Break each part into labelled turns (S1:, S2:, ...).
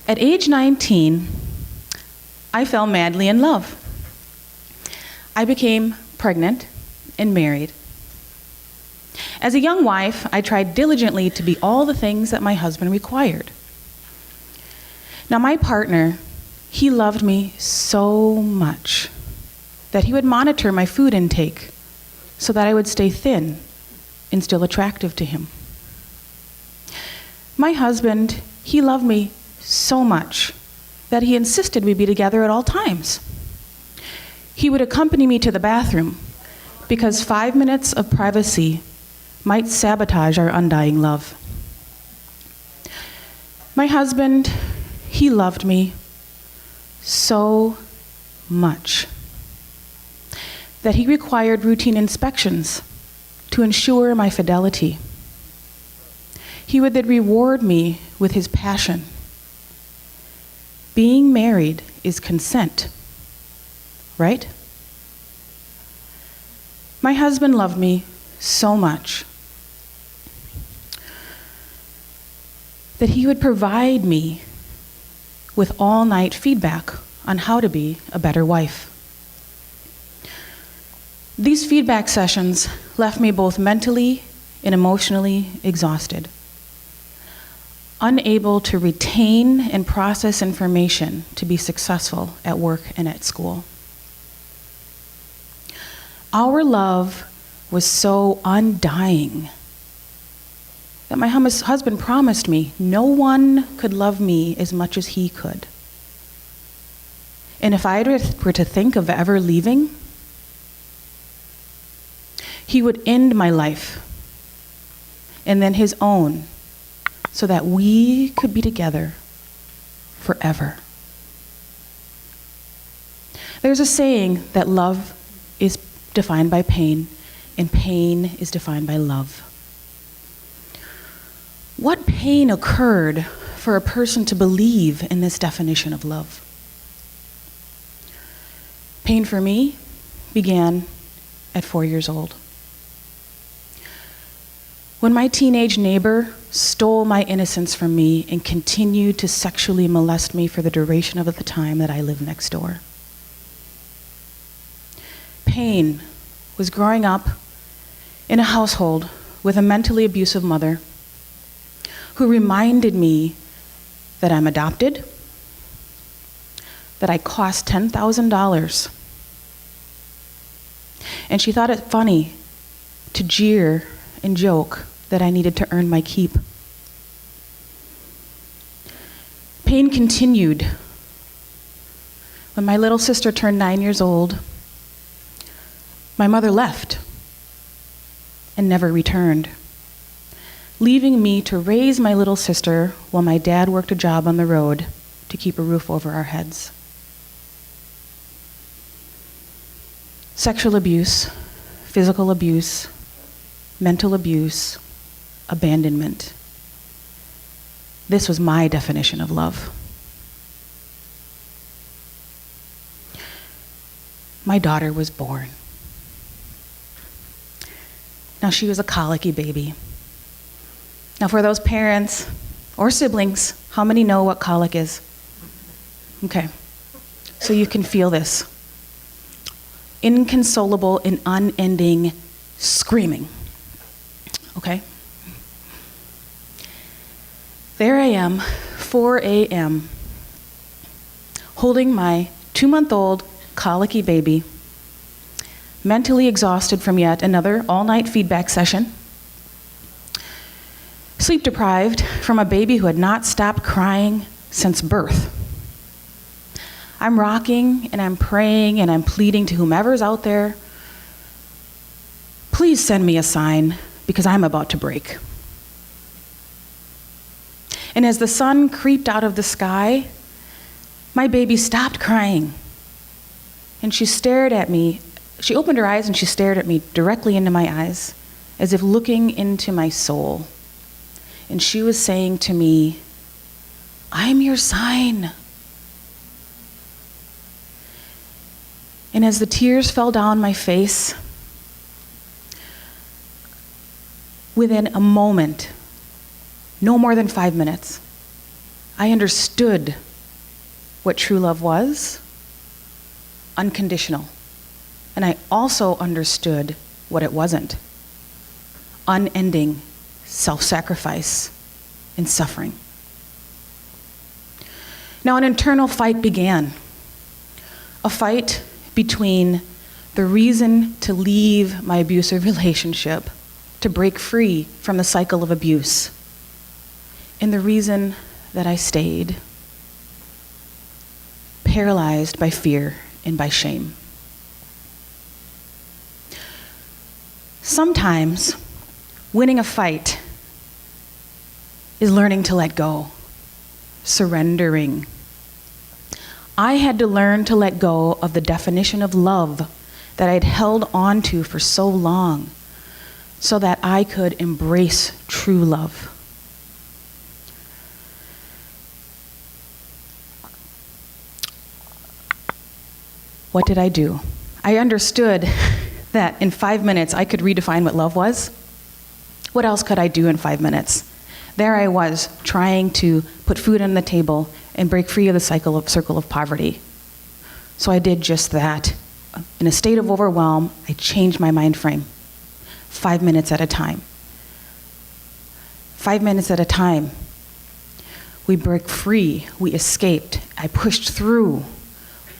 S1: At age 19, I fell madly in love. I became pregnant and married. As a young wife, I tried diligently to be all the things that my husband required. Now, my partner, he loved me so much that he would monitor my food intake so that I would stay thin and still attractive to him. My husband, he loved me so much that he insisted we be together at all times. He would accompany me to the bathroom because 5 minutes of privacy might sabotage our undying love. My husband, he loved me so much that he required routine inspections to ensure my fidelity. He would then reward me with his passion. Being married is consent, right? My husband loved me so much that he would provide me with all-night feedback on how to be a better wife. These feedback sessions left me both mentally and emotionally exhausted, unable to retain and process information to be successful at work and at school. Our love was so undying that my husband promised me no one could love me as much as he could. And if I were to think of ever leaving, he would end my life and then his own so that we could be together forever. There's a saying that love is defined by pain and pain is defined by love. What pain occurred for a person to believe in this definition of love? Pain for me began at 4 years old. When my teenage neighbor stole my innocence from me and continued to sexually molest me for the duration of the time that I lived next door. Pain was growing up in a household with a mentally abusive mother who reminded me that I'm adopted, that I cost $10,000, and she thought it funny to jeer and joke that I needed to earn my keep. Pain continued when my little sister turned 9 years old. My mother left and never returned, leaving me to raise my little sister while my dad worked a job on the road to keep a roof over our heads. Sexual abuse, physical abuse, mental abuse, abandonment. This was my definition of love. My daughter was born. Now, she was a colicky baby. Now, for those parents or siblings, how many know what colic is? Okay, so you can feel this. Inconsolable and unending screaming. Okay? There I am, 4 a.m., holding my 2-month-old colicky baby, mentally exhausted from yet another all-night feedback session, sleep deprived from a baby who had not stopped crying since birth. I'm rocking and I'm praying and I'm pleading to whomever's out there, please send me a sign because I'm about to break. And as the sun creeped out of the sky, my baby stopped crying and she stared at me. She opened her eyes and she stared at me directly into my eyes as if looking into my soul. And she was saying to me, I'm your sign. And as the tears fell down my face, within a moment, no more than 5 minutes, I understood what true love was, unconditional. And I also understood what it wasn't, unending self-sacrifice and suffering. Now an internal fight began, a fight between the reason to leave my abusive relationship, to break free from the cycle of abuse, and the reason that I stayed, paralyzed by fear and by shame. Sometimes winning a fight is learning to let go, surrendering. I had to learn to let go of the definition of love that I'd held on to for so long so that I could embrace true love. What did I do? I understood that in 5 minutes I could redefine what love was. What else could I do in 5 minutes? There I was, trying to put food on the table and break free of the circle of poverty. So I did just that. In a state of overwhelm, I changed my mind frame. 5 minutes at a time. 5 minutes at a time. We broke free, we escaped, I pushed through,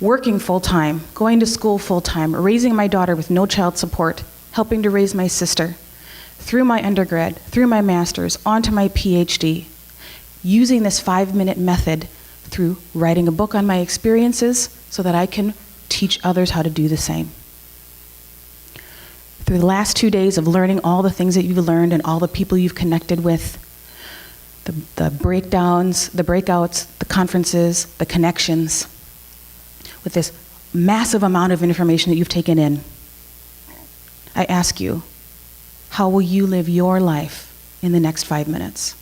S1: working full-time, going to school full-time, raising my daughter with no child support, helping to raise my sister, through my undergrad, through my master's, onto my PhD, using this 5-minute method through writing a book on my experiences so that I can teach others how to do the same. Through the last 2 days of learning all the things that you've learned and all the people you've connected with, the breakdowns, the breakouts, the conferences, the connections, with this massive amount of information that you've taken in, I ask you, how will you live your life in the next 5 minutes?